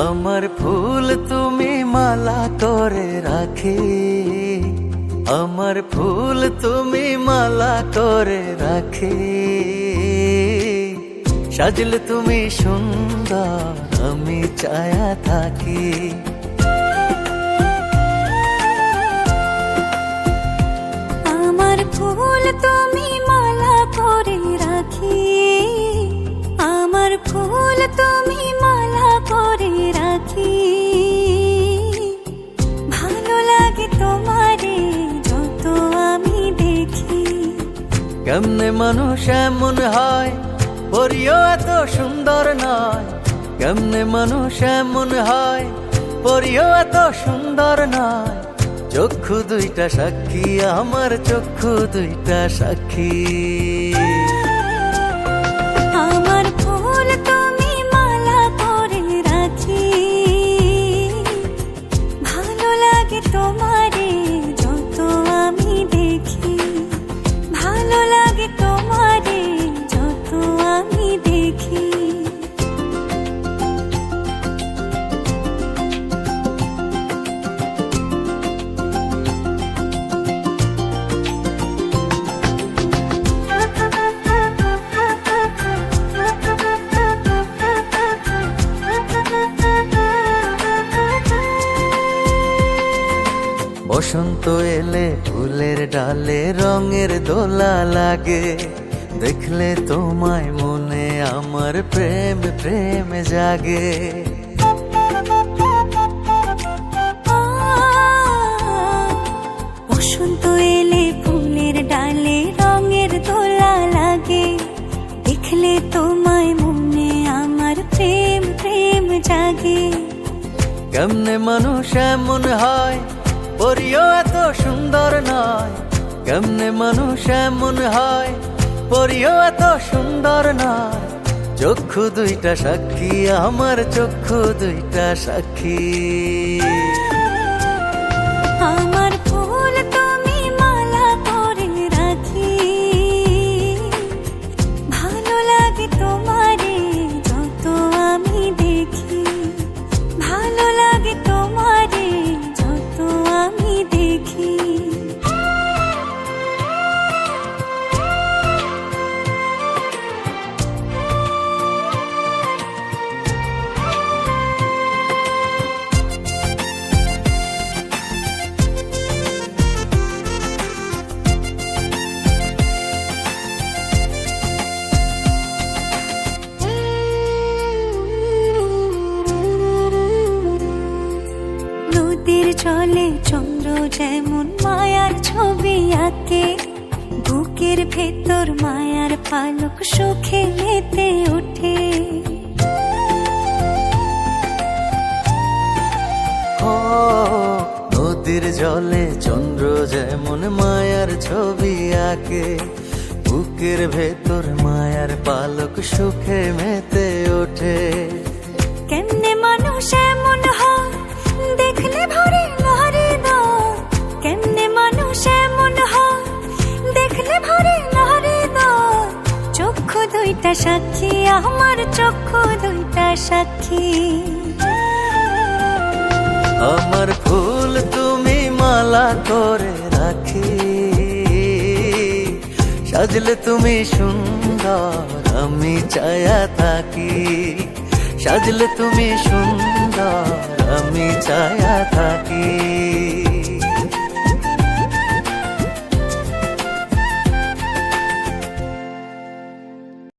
আমার ফুল তুমি মালা করে রাখি, আমার ফুল তুমি মালা করে রাখি। সাজলে তুমি সুন্দর, আমি চায়া থাকি। আমার ফুল তুমি মালা করে রাখি, আমার ফুল তুমি মালা করে রাখি। ভালো লাগে তোমারে যত আমি দেখি। কেমনে মানুষ এমন হয়, পরিও এত সুন্দর নয়। কেমনে মানুষ এমন হয়, পরিও এত সুন্দর নয়। চক্ষু দুইটা সাক্ষী, আমার চক্ষু দুইটা সাক্ষী। আমার ফুল তুমি মালা করে রাখি, ভালো লাগে তোমারে যত আমি দেখি। ভালো লাগে তোমারে যত আমি দেখি। বসন্ত এলে ফুলের ডালে রঙের দোলা লাগে। দেখলে তোমায় মনে আমার প্রেম প্রেম জাগে। বসন্ত এলে ফুলের ডালে রঙের দোলা লাগে। দেখলে তোমায় মনে আমার প্রেম প্রেম জাগে। কেমনে মানুষ এমন হয়, পরিও এত সুন্দর নয়। কেমনে মানুষ এমন হয়, পরিও এত সুন্দর নয়। চক্ষু দুইটা সাক্ষী, আমার চক্ষু দুইটা সাক্ষী। আমার ফুল তুমি মালা করে রাখি, ভালো লাগে তোমারে যত আমি দেখি। ভালো লাগে তোমারে যত আমি দেখি। নদীর জলে চন্দ্র যেমন মায়ার ছবি আঁকে। বুকের ভেতর মায়ার পালক সুখে মেতে ওঠে। ও নদীর জলে চন্দ্র যেমন মায়ার ছবি আঁকে। বুকের ভেতর মায়ার পালক সুখে মেতে ওঠে। কেমনে মানুষ এমন হয়, দেখলে ভরে লহরে দাও। কেমনে মানুষ এমন হয়, দেখলে ভরে লহরে দাও। চক্ষু দুইটা সাক্ষী, আমার চক্ষু দুইটা সাক্ষী। আমার ফুল তুমি মালা করে রাখি। সাজলে তুমি সুন্দর, আমি চায়া থাকি। সাজলে তুমি সুন্দর, আমি চায়া থাকি।